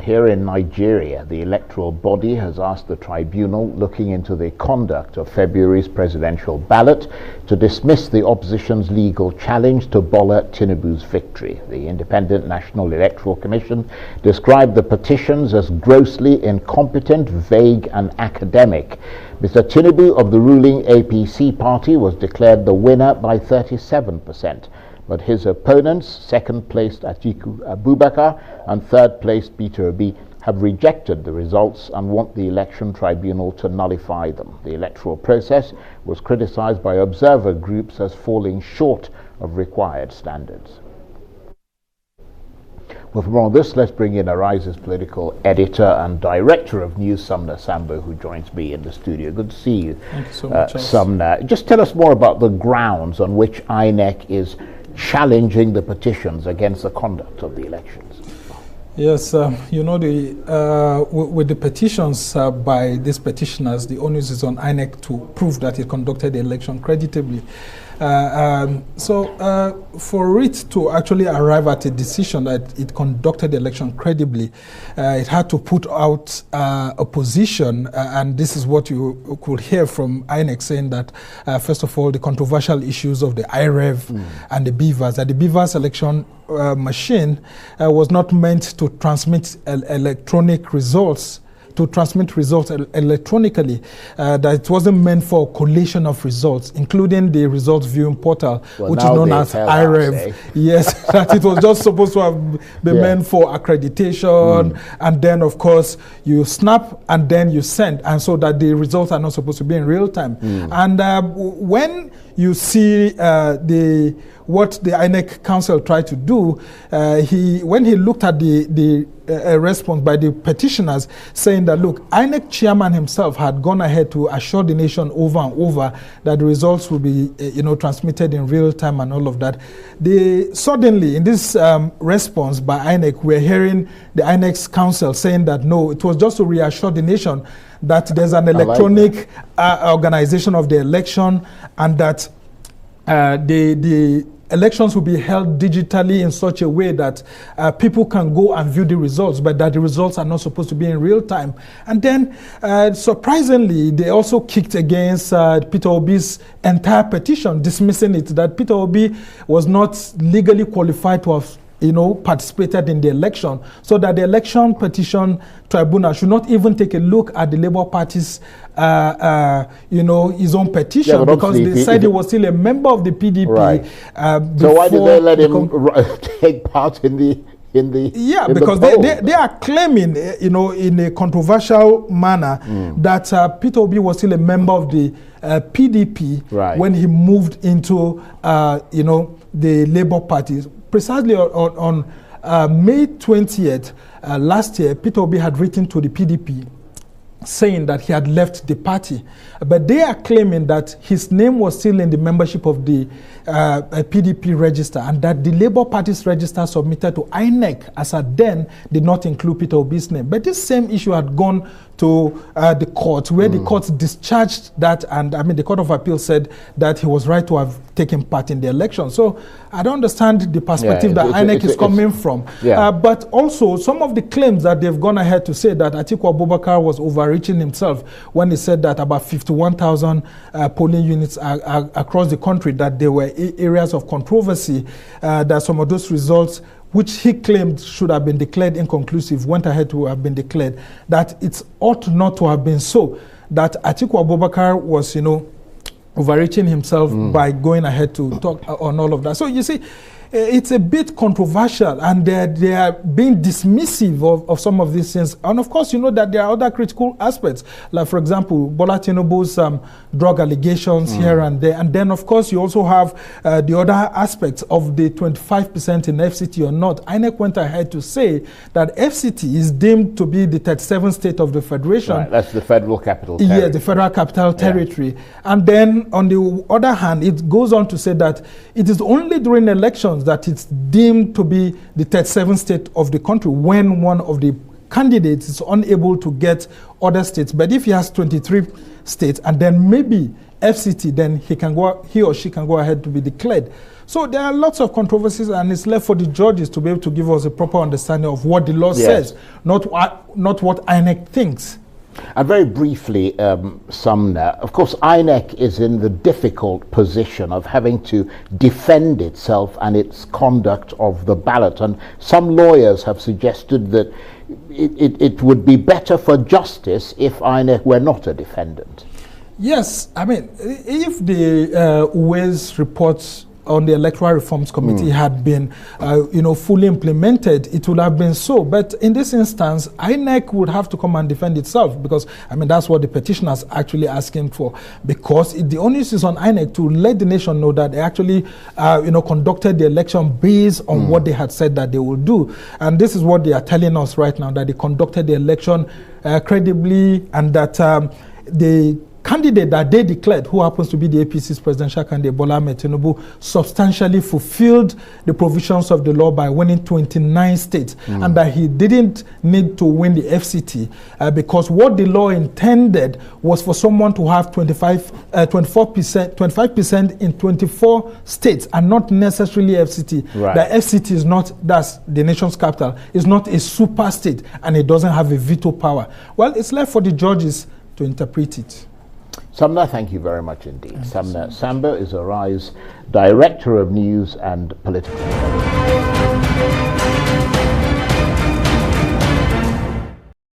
Here in Nigeria, the electoral body has asked the tribunal looking into the conduct of February's presidential ballot to dismiss the opposition's legal challenge to Bola Tinubu's victory. The Independent National Electoral Commission described the petitions as grossly incompetent, vague, and academic. Mr. Tinubu of the ruling APC party was declared the winner by 37%. But his opponents, second-placed Atiku Abubakar and third-placed Peter Obi, have rejected the results and want the election tribunal to nullify them. The electoral process was criticized by observer groups as falling short of required standards. Well, for more on this, let's bring in Arise's political editor and director of news, Sumner Sambo, who joins me in the studio. Good to see you. Thank you so much, Sumner. Just tell us more about the grounds on which Inec is challenging the petitions against the conduct of the elections. Yes, with the petitions by these petitioners, the onus is on Inec to prove that it conducted the election creditably. For it to actually arrive at a decision that it conducted the election credibly, it had to put out a position, and this is what you could hear from Inec saying that, first of all, the controversial issues of the IREV and the BVAS, that the BVAS election machine was not meant to transmit electronic results, electronically, that it wasn't meant for collation of results, including the results viewing portal, which is known as IREV. Yes, that it was just supposed to have been meant for accreditation, and then, of course, you snap and then you send, and so that the results are not supposed to be in real time. And when you see what the INEC Council tried to do, when he looked at the response by the petitioners saying that, look, INEC chairman himself had gone ahead to assure the nation over and over that the results will be transmitted in real time and all of that. Suddenly, in this response by INEC, we're hearing the INEC Council saying that, no, it was just to reassure the nation that there's an electronic organization of the election, and that the elections will be held digitally in such a way that people can go and view the results, but that the results are not supposed to be in real time. And then, surprisingly, they also kicked against Peter Obi's entire petition, dismissing it, that Peter Obi was not legally qualified to have participated in the election, so that the election petition tribunal should not even take a look at the Labour Party's, his own petition, because they said he was still a member of the PDP. Right. So why did they let him take part in the? Because they are claiming, in a controversial manner, that Peter Obi was still a member of the PDP when he moved into, the Labour Party. Precisely on May 20th last year, Peter Obi had written to the PDP saying that he had left the party. But they are claiming that his name was still in the membership of the PDP register, and that the Labour Party's register submitted to INEC as at then did not include Peter Obi's name. But this same issue had gone to the court, where the court discharged that, and the Court of Appeal said that he was right to have taken part in the election. So I don't understand the perspective that INEC is coming from. But also some of the claims that they've gone ahead to say that Atiku Abubakar was overreaching himself when he said that about 51,000 polling units are across the country, that there were areas of controversy, that some of those results, which he claimed should have been declared inconclusive, went ahead to have been declared, that it ought not to have been so, that Atiku Abubakar was, overreaching himself by going ahead to talk on all of that. So you see, it's a bit controversial, and they are being dismissive of some of these things. And of course, that there are other critical aspects, like, for example, Bola Tinubu's drug allegations here and there. And then, of course, you also have the other aspects of the 25% in FCT or not. INEC went ahead to say that FCT is deemed to be the 37th state of the Federation. Right, that's the Federal Capital Territory. Yeah, the Federal Capital Territory. And then, on the other hand, it goes on to say that it is only during elections that it's deemed to be the 37th state of the country when one of the candidates is unable to get other states. But if he has 23 states and then maybe FCT, then he or she can go ahead to be declared. So there are lots of controversies, and it's left for the judges to be able to give us a proper understanding of what the law says, not what INEC thinks. And very briefly, Sumner, of course, INEC is in the difficult position of having to defend itself and its conduct of the ballot. And some lawyers have suggested that it would be better for justice if INEC were not a defendant. Yes, I mean, if the Uwe's reports on the Electoral Reforms Committee had been, fully implemented, it would have been so. But in this instance, INEC would have to come and defend itself, because, I mean, that's what the petitioners actually asking for. Because the onus is on INEC to let the nation know that they actually, conducted the election based on what they had said that they will do. And this is what they are telling us right now, that they conducted the election credibly, and that the candidate that they declared, who happens to be the APC's presidential candidate, Bola Ahmed Tinubu, substantially fulfilled the provisions of the law by winning 29 states, and that he didn't need to win the FCT because what the law intended was for someone to have 25% in 24 states, and not necessarily FCT. Right. The FCT is not, that's the nation's capital, is not a super state, and it doesn't have a veto power. Well, it's left for the judges to interpret it. Sumner, thank you very much indeed. Sumner Sambo is Arise Director of News and Political Intelligence.